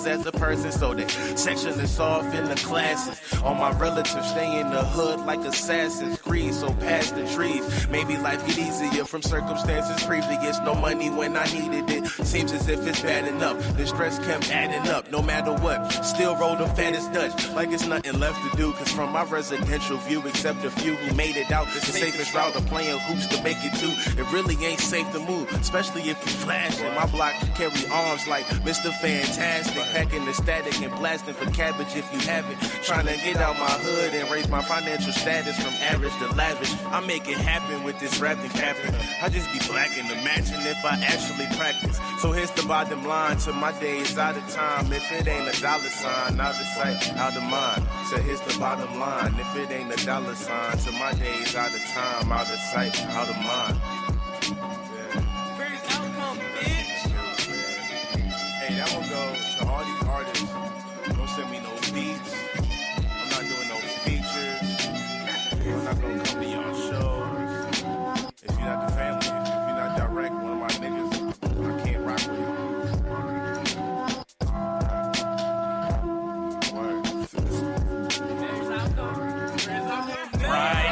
classes as a person, so they section is off in the classes. All my relatives stay in the hood like Assassin's Creed, so past the trees. Maybe life get easier from circumstances previous. No money when I needed it. Seems as if it's bad enough. The stress kept adding up, no matter what. Still roll the fattest Dutch, like it's nothing left to do. Cause from my residential view, except a few who made it out, the safest route of playing hoops to make it to. It really ain't safe to move, especially if you flash. And my block carry arms like Mr. Fantastic, packing the static and blasting for cabbage if you haven't. Trying to get out my hood and raise my financial status from average to lavish. I make it happen with this rapping capping. I just be blacking. Imagine if I actually practice. So here's the bottom line to my days out of time. If it ain't a dollar sign, out of sight, out of mind. So here's the bottom line. If it ain't a dollar sign, to my days out of time, out of sight, out of mind. First outcome, bitch. Hey, that one go to all these artists. Don't send me no beats. I'm not doing no features. I'm not gonna come to your shows. If you're not the family, if you're not direct, one of my niggas, I can't rock with you. Word. First outcome. First outcome. Right.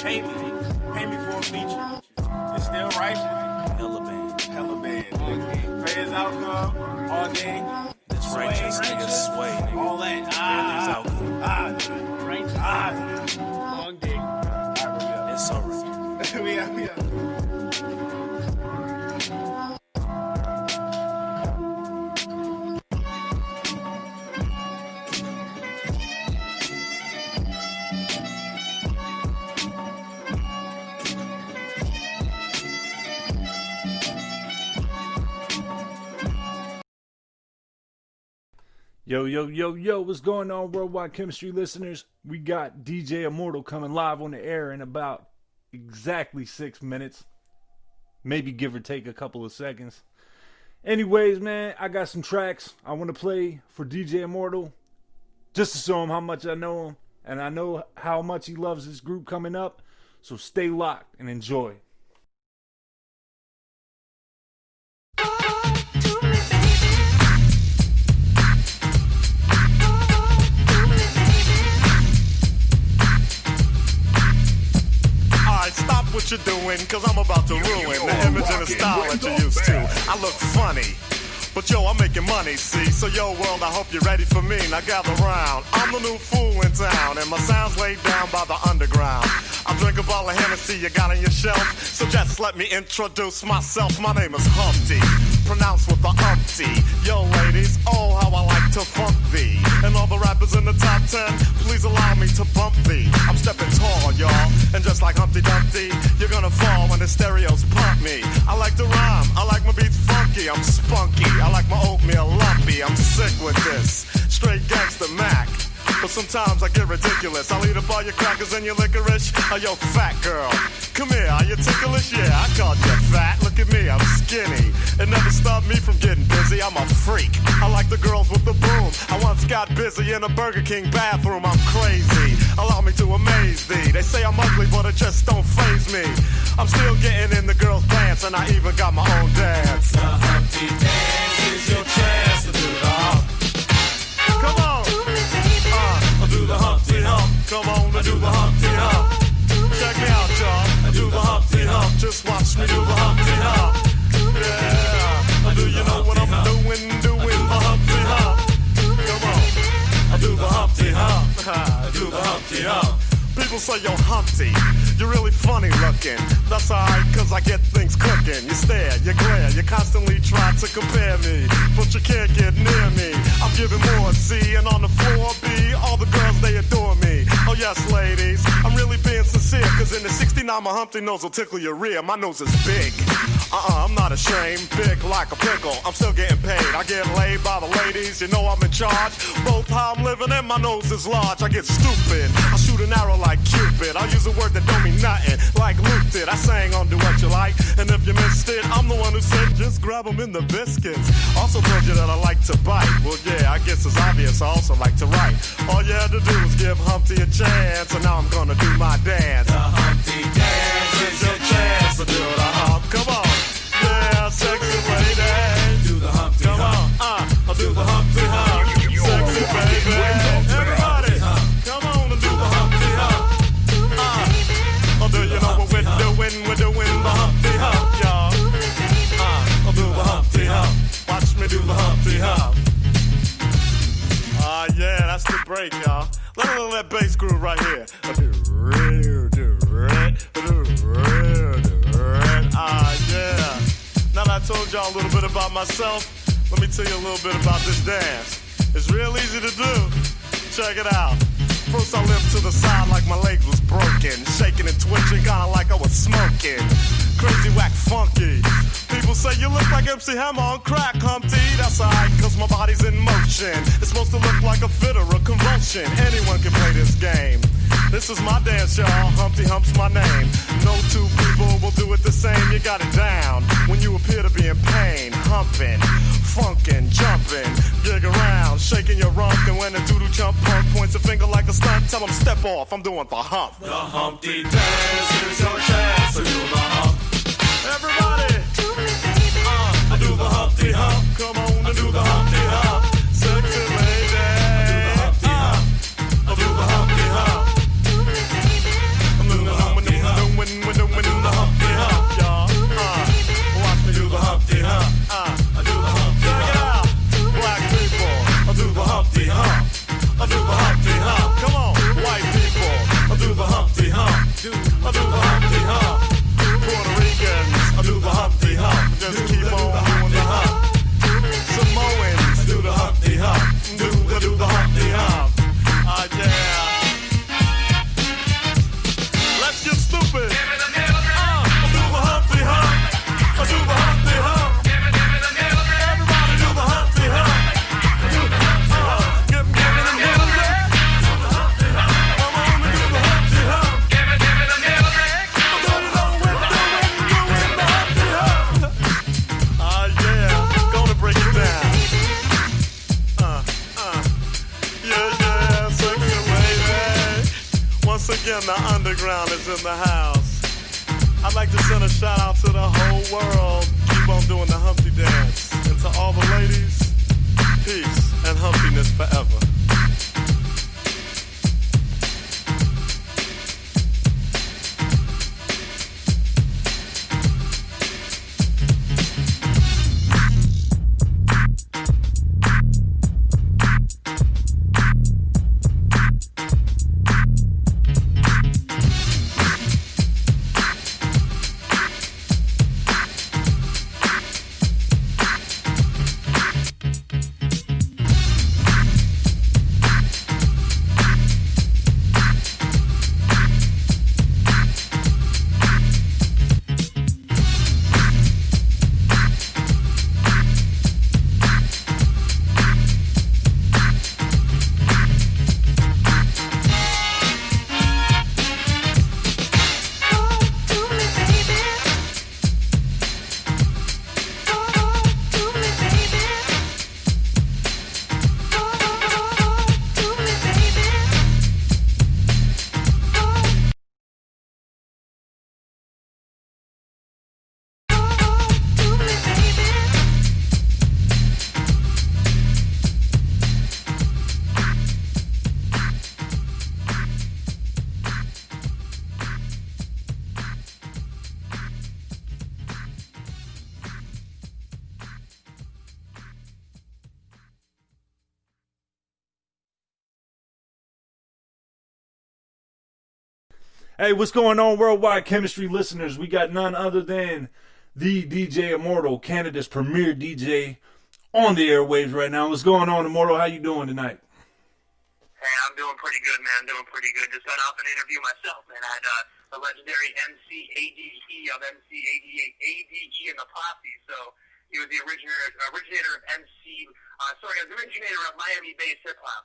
Pay me for a feature. It's still righteous. Hella band. Pay his outcome all day. It's righteous, nigga, sway, nigga. All that. Righteous. Long day. It's alright. We out. Yo, what's going on, Worldwide Chemistry listeners? We got DJ Immortal coming live on the air in about exactly 6 minutes. Maybe give or take a couple of seconds. Anyways, man, I got some tracks I want to play for DJ Immortal just to show him how much I know him. And I know how much he loves this group coming up. So stay locked and enjoy. Stop what you're doing, cause I'm about to ruin the image and the style that you're used to. I look funny, but yo, I'm making money, see? So yo, world, I hope you're ready for me. Now gather round. I'm the new fool in town, and my sound's laid down by the underground. I drink a bottle of Hennessy you got on your shelf, so just let me introduce myself. My name is Humpty, pronounced with the umpty. Yo, ladies, oh, how I like to funk thee. And all the rappers in the top 10, please allow me to bump thee. I'm stepping tall, y'all, and just like Humpty Dumpty, you're gonna fall when the stereos pump me. I like to rhyme, I like my beats funky, I'm spunky, I like my oatmeal lumpy, I'm sick with this, straight gangster Mac. But sometimes I get ridiculous. I'll eat up all your crackers and your licorice. Oh, yo, fat girl, come here, are you ticklish? Yeah, I called you fat. Look at me, I'm skinny. It never stopped me from getting busy. I'm a freak. I like the girls with the broom. I once got busy in a Burger King bathroom. I'm crazy. Allow me to amaze thee. They say I'm ugly, but it just don't faze me. I'm still getting in the girls' pants, and I even got my own dance. The Humpty Dance is your chance to do the hump. Come on. Do the Humpty Hump. Come on, I do the Humpty Hump. Check me out, y'all. I do the Humpty Hump. Just watch me do the Humpty Hump. Yeah. Do you know what I'm doing? Doing the Humpty Hump. Come on. I do the Humpty Hump. I do the Humpty Hump. People say, yo, Humpty, you're really funny looking. That's alright, cause I get things cooking. You stare, you glare, you constantly try to compare me, but you can't get near me. I'm giving more C, and on the floor B, all the girls, they adore me. Oh yes, ladies, I'm really being sincere, cause in the 69, my Humpty nose will tickle your rear. My nose is big. I'm not ashamed, big like a pickle. I'm still getting paid, I get laid by the ladies. You know I'm in charge, both how I'm living and my nose is large. I get stupid, I shoot an arrow like Cupid. I use a word that don't mean nothing, like Luke did. I sang on Do What You Like, and if you missed it, I'm the one who said just grab them in the biscuits. Also told you that I like to bite. Well yeah, I guess it's obvious I also like to write. All you had to do was give Humpty a chance, and now I'm gonna do my dance. The told y'all a little bit about myself, let me tell you a little bit about this dance. It's real easy to do. Check it out. First I limped to the side like my legs was broken, shaking and twitching, kinda like I was smoking. Crazy, whack, funky. People say you look like MC Hammer on crack, Humpty. That's alright, cause my body's in motion. It's supposed to look like a fit or a convulsion. Anyone can play this game. This is my dance, y'all. Humpty Hump's my name. No two people will do it the same. You got it down when you appear to be in pain. Humping, funkin', jumping, gig around, shaking your rump. And when a doodle chump punk points a finger like a stunt, tell him step off. I'm doing the hump. The Humpty dance is your chance to do the hump. Everybody, I do the Humpty hump. come on, I do the Humpty hump. sexy lady. I do the Humpty hump. I'm doing the Humpty hump. winning the Humpty hump, y'all. Watch me Do the Humpty hump. I do the Humpty Check it hump. out, black people. I do the Humpty hump. I do the Humpty hump. Come on, white people. I do the Humpty hump. I do the Humpty hump. Puerto Ricans. I do the Humpty hump. Just keep on doing the hump. Samoans. I do the Humpty hump. Do the Humpty hump. Yeah. Let's get stupid. I do the Humpty hump. I do the Humpty hump. Everybody do the Humpty hump. Give me the music. Come on and do the Humpty hump. Yeah, gonna break it down. Yeah, sexy lady. Once again, the underground is in the house. I'd like to send a shout out to the whole world. Keep on doing the Humpty dance. And to all the ladies, peace and humpiness forever. Hey, what's going on, worldwide chemistry listeners? We got none other than the DJ Immortal, Canada's premier DJ on the airwaves right now. What's going on, Immortal? How you doing tonight? Hey, I'm doing pretty good, man. Doing pretty good. Just got off an interview myself, man. I had the legendary MC ADE of MC ADE and the Posse. So he was the originator of MC. The originator of Miami-based hip hop.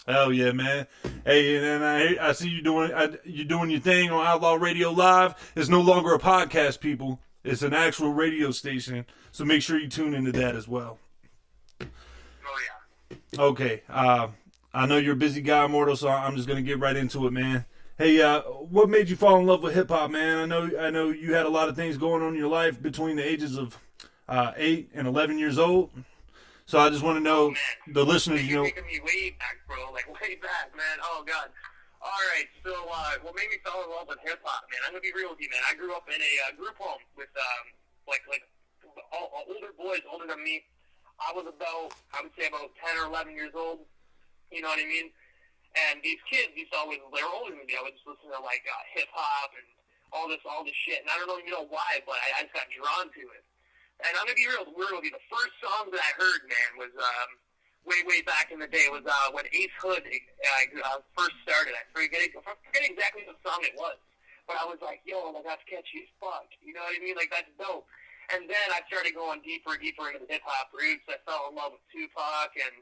Hell yeah, man. Hey, and I see you doing your thing on Outlaw Radio Live. It's no longer a podcast, people. It's an actual radio station. So make sure you tune into that as well. Oh, yeah. Okay. I know you're a busy guy, Immortal, so I'm just going to get right into it, man. Hey, what made you fall in love with hip-hop, man? I know you had a lot of things going on in your life between the ages of 8 and 11 years old. So I just want to know, the listeners, you know. You're taking me way back, bro. Like, way back, man. Oh, God. All right. So what made me fall in love with hip-hop, man? I'm going to be real with you, man. I grew up in a group home with, older boys older than me. I would say about 10 or 11 years old. You know what I mean? And these kids, they were older than me. I would just listen to, hip-hop and all this shit. And I don't even know why, but I just got drawn to it. And I'm gonna be real with you. The first song that I heard, man, was way back in the day. It was when Ace Hood first started. I forget exactly what song it was, but I was like, yo, like, that's catchy as fuck. You know what I mean? Like, that's dope. And then I started going deeper and deeper into the hip hop roots. I fell in love with Tupac, and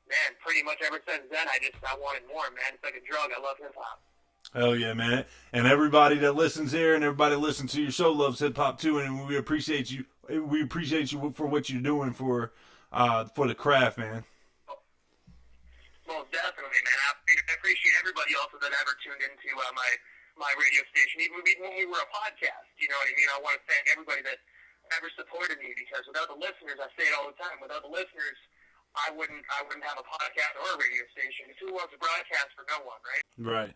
man, pretty much ever since then, I wanted more, man. It's like a drug. I love hip hop. Hell yeah, man. And everybody that listens here and everybody that listens to your show loves hip hop too, and we appreciate you. We appreciate you for what you're doing for the craft, man. Most definitely, man. I appreciate everybody also that ever tuned into my radio station, even when we were a podcast. You know what I mean? I want to thank everybody that ever supported me, because without the listeners, I say it all the time, without the listeners, I wouldn't have a podcast or a radio station. Who wants to broadcast for no one, right?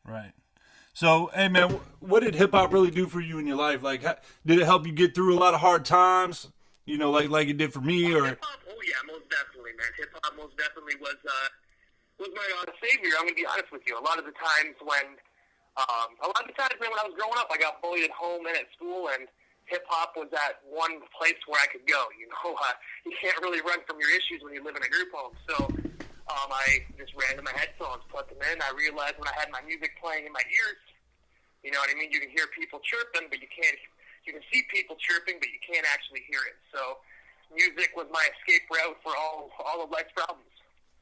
Right. So, hey, man, what did hip-hop really do for you in your life? Like, did it help you get through a lot of hard times, you know, like it did for me? Or Hip-hop? Oh, yeah, most definitely, man. Hip-hop most definitely was my savior. I'm going to be honest with you. A lot of the times, man, when I was growing up, I got bullied at home and at school, and hip-hop was that one place where I could go. You know, you can't really run from your issues when you live in a group home. So I just ran to my headphones, put them in. I realized when I had my music playing in my ears, you know what I mean? You can hear people chirping, but you can see people chirping, but you can't actually hear it. So music was my escape route for all of life's problems.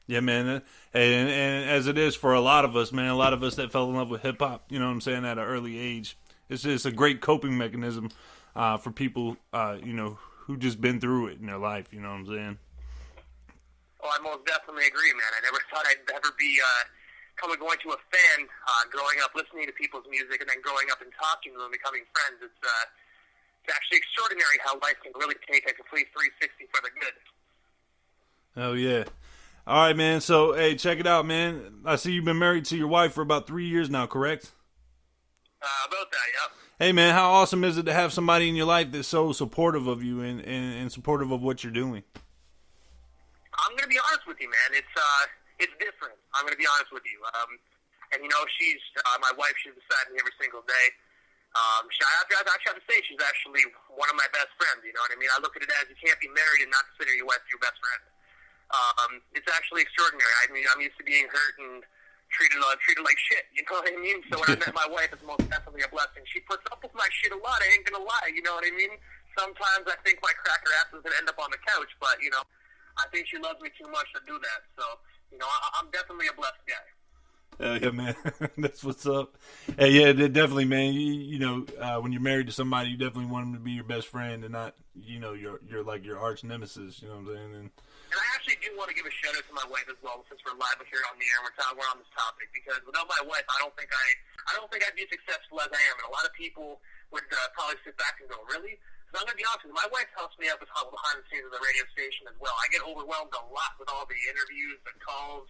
yeah, man, and as it is for a lot of us, man, a lot of us that fell in love with hip hop, you know what I'm saying, at an early age, it's just a great coping mechanism for people, you know, who just been through it in their life. You know what I'm saying? Oh, I most definitely agree, man. I never thought I'd ever be going to a fan, growing up listening to people's music, and then growing up and talking to them, becoming friends. It's actually extraordinary how life can really take a complete 360 for the good. Oh yeah. All right, man. So, hey, check it out, man. I see you've been married to your wife for about 3 years now, correct? About that, yep. Hey, man, how awesome is it to have somebody in your life that's so supportive of you and supportive of what you're doing? I'm going to be honest with you, man. It's different. I'm going to be honest with you. And, you know, she's my wife. She's beside me every single day. I have to say she's actually one of my best friends. You know what I mean? I look at it as you can't be married and not consider your wife your best friend. It's actually extraordinary. I mean, I'm used to being hurt and treated like shit. You know what I mean? So when I met my wife, it's most definitely a blessing. She puts up with my shit a lot. I ain't going to lie. You know what I mean? Sometimes I think my cracker ass is going to end up on the couch, but, you know, I think she loves me too much to do that. So, you know, I'm definitely a blessed guy. Yeah, man. That's what's up. Hey, yeah, definitely, man. You know, when you're married to somebody, you definitely want them to be your best friend and not, you know, your like your arch nemesis. You know what I'm saying? And I actually do want to give a shout out to my wife as well, since we're live here on the air. We're on this topic, because without my wife, I don't think I'd be successful as I am. And a lot of people would probably sit back and go, "Really?" Because I'm gonna be honest with you, my wife helps me out with behind the scenes of the radio station as well. I get overwhelmed a lot with all the interviews, the calls.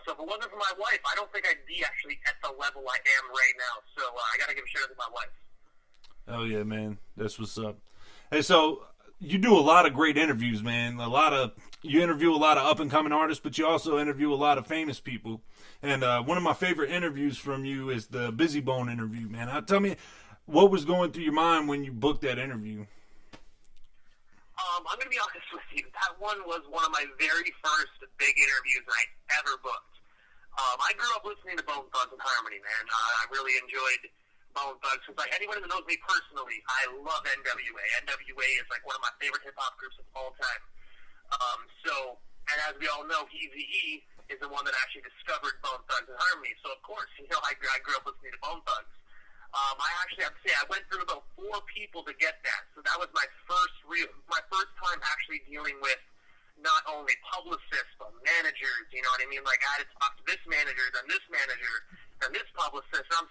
So if it wasn't for my wife, I don't think I'd be actually at the level I am right now. So I got to give a shout out to my wife. Oh, yeah, man. That's what's up. Hey, so you do a lot of great interviews, man. You interview a lot of up-and-coming artists, but you also interview a lot of famous people. And one of my favorite interviews from you is the Busy Bone interview, man. Tell me, what was going through your mind when you booked that interview? I'm going to be honest with you. That one was one of my very first big interviews I ever booked. I grew up listening to Bone Thugs and Harmony, man. I really enjoyed Bone Thugs. Because, like, anyone that knows me personally, I love NWA. NWA is, like, one of my favorite hip-hop groups of all time. And as we all know, Eazy-E is the one that actually discovered Bone Thugs and Harmony. So, of course, you know, I grew up listening to Bone Thugs. I actually have to say I went through about 4 people to get that. So that was my first time actually dealing with not only publicists but managers. You know what I mean? Like, I had to talk to this manager, then this manager, then this publicist. And I'm